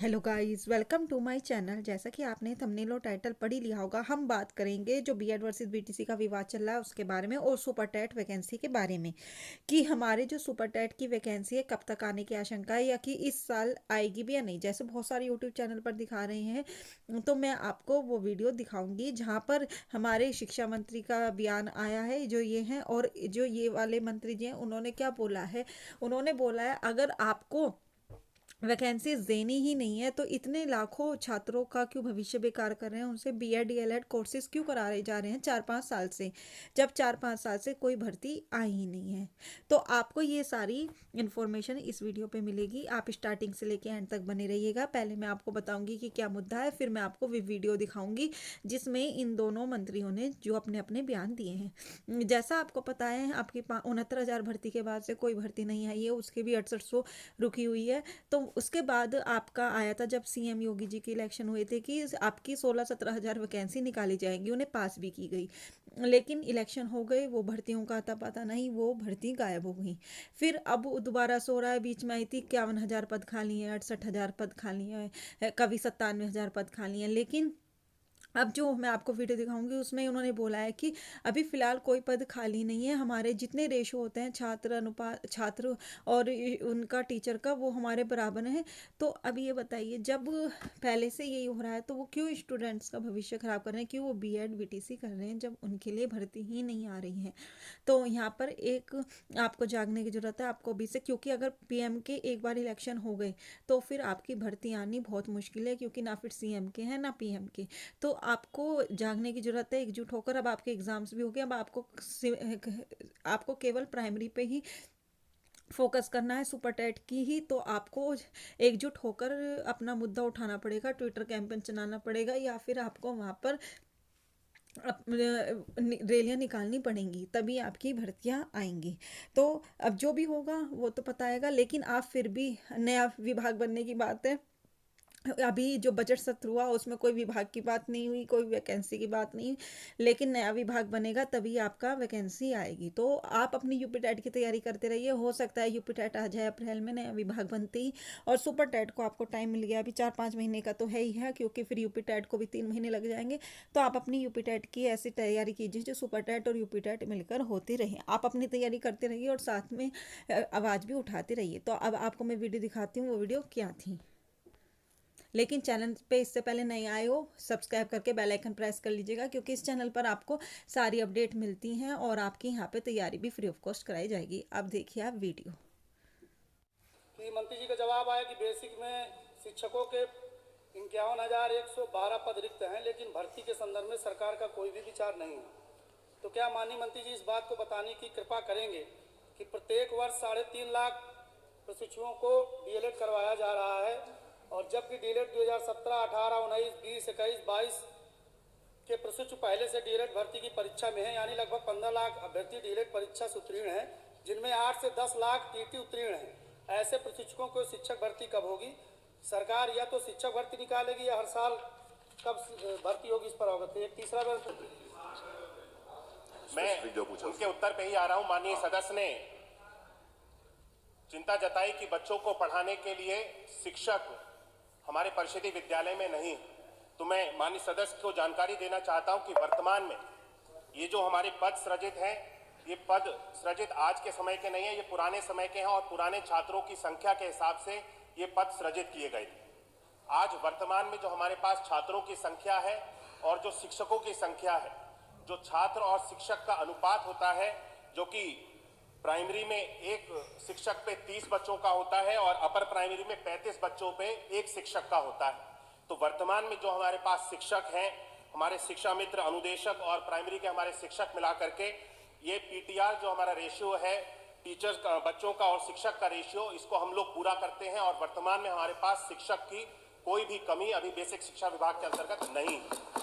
Hello guys, welcome to my channel. जैसा कि आपने थंबनेल और टाइटल पढ़ ही लिया होगा, हम बात करेंगे जो बीएड वर्सेस बीटीसी का विवाद चल रहा है उसके बारे में और सुपर टेट वैकेंसी के बारे में कि हमारे जो सुपर टेट की वैकेंसी है कब तक आने की आशंका है या कि इस साल आएगी भी या नहीं। जैसे बहुत सारे यूट्यूब चैनल पर दिखा रहे हैं, तो मैं आपको वो वीडियो दिखाऊंगी जहाँ पर हमारे शिक्षा मंत्री का बयान आया है जो ये हैं, और जो ये वाले मंत्री जी हैं उन्होंने क्या बोला है। उन्होंने बोला है अगर आपको वैकेंसीज देनी ही नहीं है तो इतने लाखों छात्रों का क्यों भविष्य बेकार कर रहे हैं, उनसे बीएड डीएलएड कोर्सेज क्यों कराए जा रहे हैं 4-5 साल से, जब 4-5 साल से कोई भर्ती आई ही नहीं है। तो आपको ये सारी इन्फॉर्मेशन इस वीडियो पे मिलेगी, आप स्टार्टिंग से लेके एंड तक बने रहिएगा। पहले मैं आपको बताऊंगी कि क्या मुद्दा है, फिर मैं आपको वीडियो दिखाऊंगी जिसमें इन दोनों मंत्रियों ने जो अपने अपने बयान दिए हैं। जैसा आपको पता है आपकी 69,000 भर्ती के बाद से कोई भर्ती नहीं आई है, उसके भी 6800 रुकी हुई है। तो उसके बाद आपका आया था जब सीएम योगी जी के इलेक्शन हुए थे कि आपकी 16-17 हज़ार वैकेंसी निकाली जाएंगी, उन्हें पास भी की गई। लेकिन इलेक्शन हो गए, वो भर्तियों का आता पता नहीं, वो भर्ती गायब हो गई। फिर अब दोबारा से हो रहा है, बीच में आई थी 51,000 पद खाली हैं, 68,000 पद खाली हैं, कभी 97,000 पद खाली हैं। लेकिन अब जो मैं आपको वीडियो दिखाऊंगी उसमें उन्होंने बोला है कि अभी फ़िलहाल कोई पद खाली नहीं है, हमारे जितने रेशो होते हैं छात्र अनुपात, छात्र और उनका टीचर का, वो हमारे बराबर है। तो अब ये बताइए, जब पहले से यही हो रहा है तो वो क्यों स्टूडेंट्स का भविष्य ख़राब कर रहे हैं, क्यों वो बीएड बीटीसी कर रहे हैं जब उनके लिए भर्ती ही नहीं आ रही है। तो यहाँ पर एक आपको जागने की ज़रूरत है, आपको भी से, क्योंकि अगर पीएम के एक बार इलेक्शन हो गए तो फिर आपकी भर्ती आनी बहुत मुश्किल है, क्योंकि ना फिर सीएम के हैं ना पीएम के। तो आपको जागने की ज़रूरत है, एकजुट होकर। अब आपके एग्ज़ाम्स भी हो गए, अब आपको केवल प्राइमरी पे ही फोकस करना है, सुपर टेट की ही। तो आपको एकजुट होकर अपना मुद्दा उठाना पड़ेगा, ट्विटर कैंपेन चलाना पड़ेगा, या फिर आपको वहाँ पर रैलियाँ निकालनी पड़ेंगी, तभी आपकी भर्तियाँ आएंगी। तो अब जो भी होगा वो तो पता आएगा, लेकिन आप फिर भी, नया विभाग बनने की बात है, अभी जो बजट सत्र हुआ उसमें कोई विभाग की बात नहीं हुई, कोई वैकेंसी की बात नहीं, लेकिन नया विभाग बनेगा तभी आपका वैकेंसी आएगी। तो आप अपनी यूपी टेट की तैयारी करते रहिए, हो सकता है यूपी टेट आ जाए अप्रैल में, नया विभाग बनते ही। और सुपर टेट को आपको टाइम मिल गया, अभी 4-5 महीने का तो है ही है, क्योंकि फिर यूपी टेट को भी 3 महीने लग जाएंगे। तो आप अपनी यूपी टेट की ऐसी तैयारी कीजिए जो सुपर टेट और यूपी टेट मिलकर होती रहे। आप अपनी तैयारी करते रहिए और साथ में आवाज़ भी उठाते रहिए। तो अब आपको मैं वीडियो दिखाती हूँ, वो वीडियो क्या थी। लेकिन चैनल पे इससे पहले नहीं आए हो, सब्सक्राइब करके बेल आइकन प्रेस कर लीजिएगा, क्योंकि इस चैनल पर आपको सारी अपडेट मिलती हैं और आपकी यहाँ पे तैयारी भी फ्री ऑफ कॉस्ट कराई जाएगी। अब देखिए आप वीडियो। कि मंत्री जी का जवाब आया कि बेसिक में शिक्षकों के 51,112 पद रिक्त हैं, लेकिन भर्ती के संदर्भ में सरकार का कोई भी विचार नहीं है। तो क्या माननीय मंत्री जी इस बात को बताने की कृपा करेंगे कि प्रत्येक वर्ष 3.5 लाख प्रशिक्षुओं को डीएलएड करवाया जा रहा है, और जबकि डीएलएड 2017, 18, 19, 20, 21, 22 के प्रशिक्षु पहले से डीएलएड भर्ती की परीक्षा में हैं, यानी लगभग 15 लाख अभ्यर्थी डीएलएड परीक्षा से उत्तीर्ण हैं, जिनमें 8 से 10 लाख टीटी उत्तीर्ण हैं। ऐसे प्रशिक्षकों को शिक्षक भर्ती कब होगी? सरकार या तो शिक्षक भर्ती निकालेगी या हर साल कब भर्ती होगी, इस पर अवगत है। एक तीसरा मैं उनके उत्तर पे ही आ रहा हूं। माननीय सदस्य ने चिंता जताई कि बच्चों को पढ़ाने के लिए शिक्षक हमारे परिषदीय विद्यालय में नहीं। तो मैं माननीय सदस्य को जानकारी देना चाहता हूं कि वर्तमान में ये जो हमारे पद सृजित हैं, ये पद सृजित आज के समय के नहीं है, ये पुराने समय के हैं, और पुराने छात्रों की संख्या के हिसाब से ये पद सृजित किए गए थे। आज वर्तमान में जो हमारे पास छात्रों की संख्या है और जो शिक्षकों की संख्या है, जो छात्र और शिक्षक का अनुपात होता है, जो कि प्राइमरी में एक शिक्षक पे 30 बच्चों का होता है और अपर प्राइमरी में 35 बच्चों पे एक शिक्षक का होता है। तो वर्तमान में जो हमारे पास शिक्षक हैं, हमारे शिक्षा मित्र, अनुदेशक और प्राइमरी के हमारे शिक्षक मिला करके ये पीटीआर जो हमारा रेशियो है, टीचर्स का, बच्चों का और शिक्षक का रेशियो, इसको हम लोग पूरा करते हैं। और वर्तमान में हमारे पास शिक्षक की कोई भी कमी अभी बेसिक शिक्षा विभाग के अंतर्गत नहीं है।